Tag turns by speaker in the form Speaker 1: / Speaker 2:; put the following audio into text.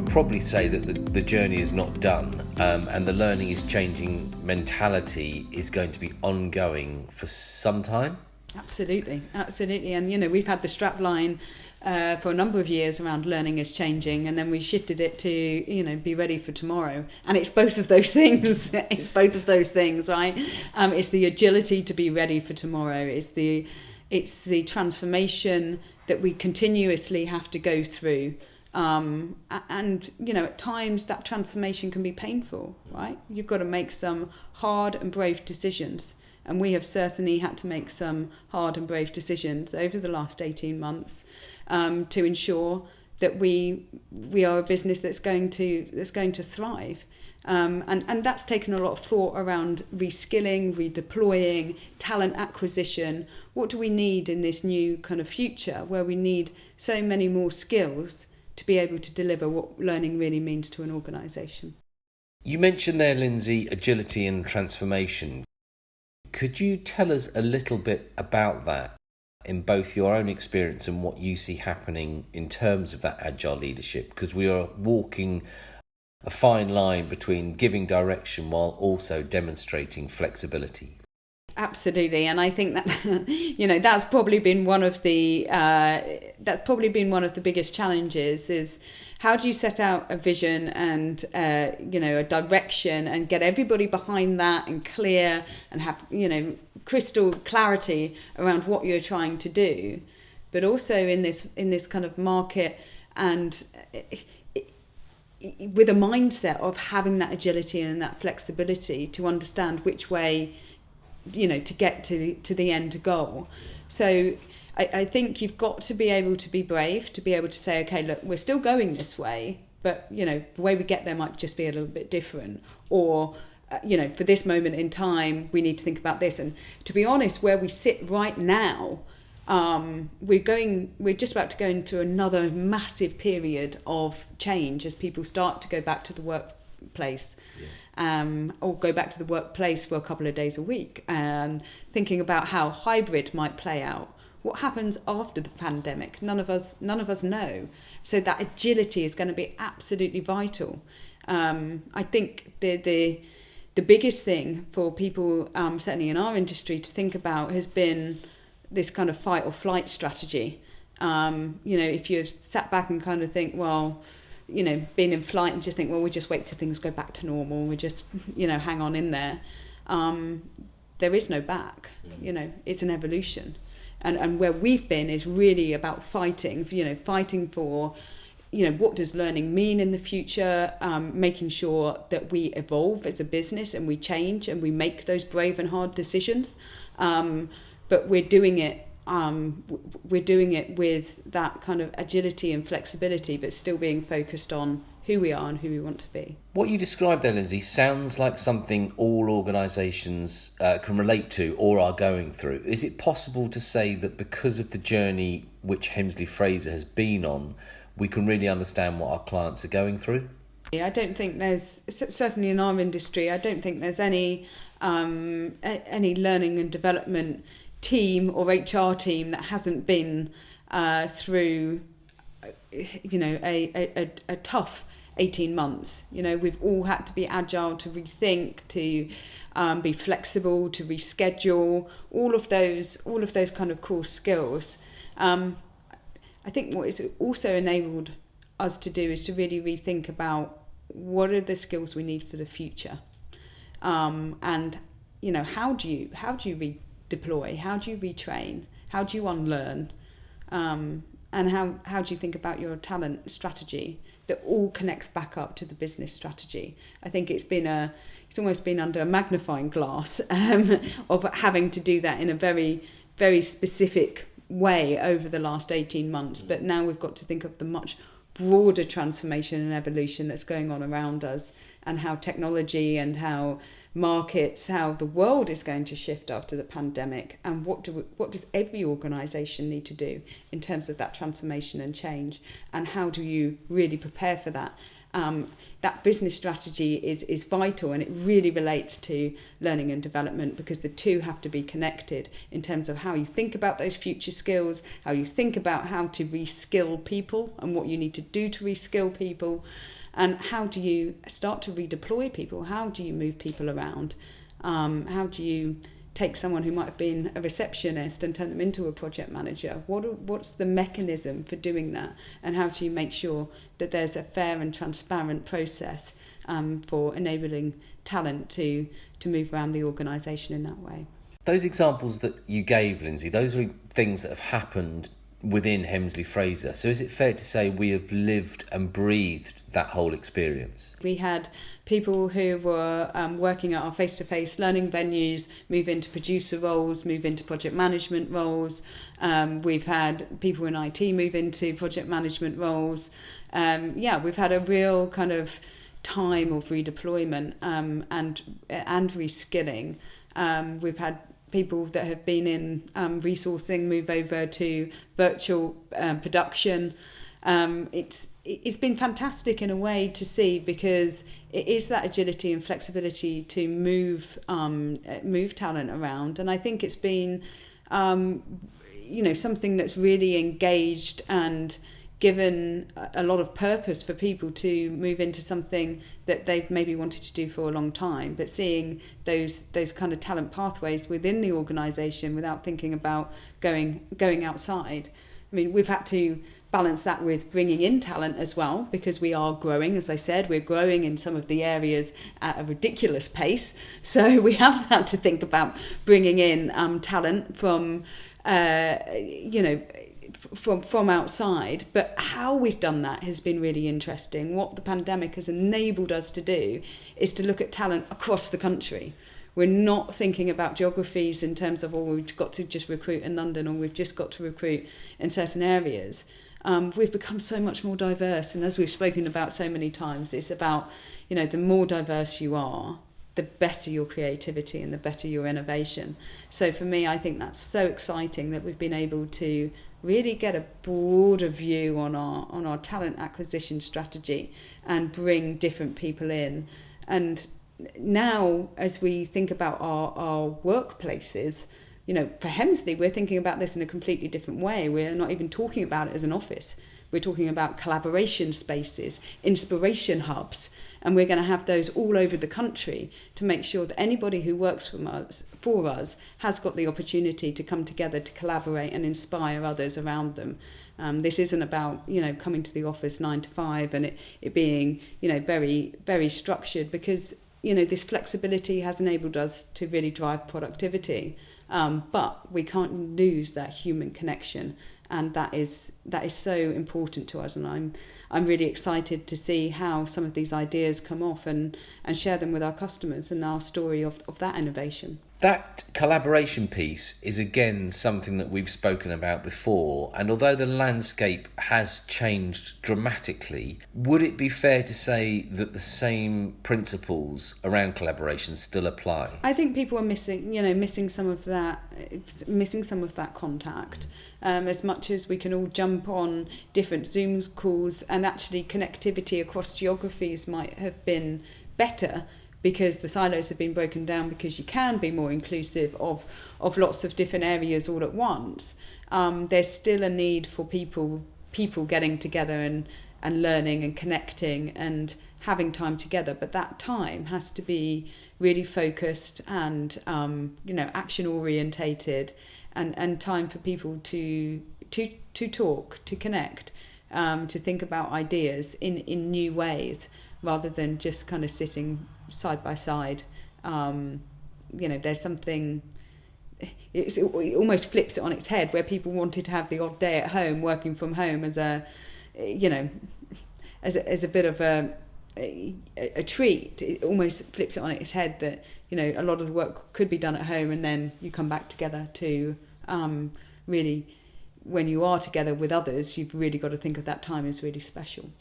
Speaker 1: would probably say that the journey is not done, and the learning is changing mentality is going to be ongoing for some time.
Speaker 2: Absolutely. And we've had the strapline for a number of years around learning is changing, and then we shifted it to be ready for tomorrow, and it's both of those things. It's both of those things, right? It's the agility to be ready for tomorrow. It's the transformation that we continuously have to go through, and at times that transformation can be painful, right? You've got to make some hard and brave decisions. And we have certainly had to make some hard and brave decisions over the last 18 months to ensure that we are a business that's going to thrive. And that's taken a lot of thought around reskilling, redeploying, talent acquisition. What do we need in this new kind of future where we need so many more skills to be able to deliver what learning really means to an organisation?
Speaker 1: You mentioned there, Lynsey, agility and transformation. Could you tell us a little bit about that in both your own experience and what you see happening in terms of that agile leadership? Because we are walking a fine line between giving direction while also demonstrating flexibility.
Speaker 2: Absolutely, and I think that that's probably been one of the biggest challenges is how do you set out a vision and a direction and get everybody behind that and clear and have crystal clarity around what you're trying to do, but also in this kind of market and with a mindset of having that agility and that flexibility to understand which way to get to the end goal. So I think you've got to be able to be brave, to be able to say, okay, look, we're still going this way, but the way we get there might just be a little bit different, or for this moment in time we need to think about this. And to be honest, where we sit right now, we're just about to go into another massive period of change as people start to go back to the workplace. Or go back to the workplace for a couple of days a week, thinking about how hybrid might play out. What happens after the pandemic? None of us know. So that agility is going to be absolutely vital. I think the biggest thing for people, certainly in our industry, to think about has been this kind of fight or flight strategy. If you've sat back and kind of think, well, being in flight and just think, well, we just wait till things go back to normal. We just, hang on in there. There is no back. It's an evolution. And where we've been is really about fighting for, what does learning mean in the future, making sure that we evolve as a business and we change and we make those brave and hard decisions. But we're doing it with that kind of agility and flexibility, but still being focused on who we are and who we want to be.
Speaker 1: What you described there, Lynsey, sounds like something all organisations can relate to or are going through. Is it possible to say that because of the journey which Hemsley Fraser has been on, we can really understand what our clients are going through?
Speaker 2: I don't think there's, certainly in our industry, I don't think there's any learning and development team or HR team that hasn't been through a tough 18 months. We've all had to be agile, to rethink, to be flexible, to reschedule, all of those kind of core skills. I think what it's also enabled us to do is to really rethink about what are the skills we need for the future, and how do you redeploy, how do you retrain, how do you unlearn, and how do you think about your talent strategy that all connects back up to the business strategy. I think it's almost been under a magnifying glass of having to do that in a very, very specific way over the last 18 months. But now we've got to think of the much broader transformation and evolution that's going on around us, and how technology and how markets, how the world is going to shift after the pandemic, and what does every organisation need to do in terms of that transformation and change, and how do you really prepare for that, that business strategy is vital, and it really relates to learning and development, because the two have to be connected in terms of how you think about those future skills, how you think about how to reskill people and what you need to do to reskill people, and how do you start to redeploy people, how do you move people around, how do you take someone who might have been a receptionist and turn them into a project manager. What's the mechanism for doing that, and how do you make sure that there's a fair and transparent process for enabling talent to move around the organisation in that way?
Speaker 1: Those examples that you gave, Lynsey, those are things that have happened within Hemsley Fraser. So is it fair to say we have lived and breathed that whole experience?
Speaker 2: We had people who were working at our face-to-face learning venues move into producer roles, move into project management roles. We've had people in IT move into project management roles. We've had a real kind of time of redeployment and reskilling. We've had people that have been in resourcing move over to virtual production. It's been fantastic in a way to see, because it is that agility and flexibility to move talent around, and I think it's been something that's really engaged and given a lot of purpose for people to move into something that they've maybe wanted to do for a long time, but seeing those kind of talent pathways within the organisation without thinking about going outside. I mean, we've had to balance that with bringing in talent as well, because we are growing. As I said, we're growing in some of the areas at a ridiculous pace, so we have had to think about bringing in talent from from outside. But how we've done that has been really interesting. What the pandemic has enabled us to do is to look at talent across the country. We're not thinking about geographies in terms of, we've got to just recruit in London, or we've just got to recruit in certain areas. We've become so much more diverse, and as we've spoken about so many times, it's about, the more diverse you are, the better your creativity and the better your innovation. So for me, I think that's so exciting that we've been able to really get a broader view on our talent acquisition strategy and bring different people in. And now, as we think about our workplaces, for Hemsley, we're thinking about this in a completely different way. We're not even talking about it as an office. We're talking about collaboration spaces, inspiration hubs, and we're going to have those all over the country to make sure that anybody who works for us has got the opportunity to come together to collaborate and inspire others around them. This isn't about, coming to the office 9 to 5 and it being, very, very structured, because, this flexibility has enabled us to really drive productivity. But we can't lose that human connection, and that is so important to us. And I'm really excited to see how some of these ideas come off and share them with our customers and our story of that innovation.
Speaker 1: That collaboration piece is again something that we've spoken about before, and although the landscape has changed dramatically, would it be fair to say that the same principles around collaboration still apply?
Speaker 2: I think people are missing some of that contact. As much as we can all jump on different Zoom calls, and actually connectivity across geographies might have been better, because the silos have been broken down, because you can be more inclusive of lots of different areas all at once. There's still a need for people getting together and learning and connecting and having time together. But that time has to be really focused and action orientated, and time for people to talk, to connect, to think about ideas in new ways, rather than just kind of sitting side by side. There's something, it almost flips it on its head, where people wanted to have the odd day at home, working from home, as a bit of a treat. It almost flips it on its head that a lot of the work could be done at home, and then you come back together to really, when you are together with others, you've really got to think of that time as really special.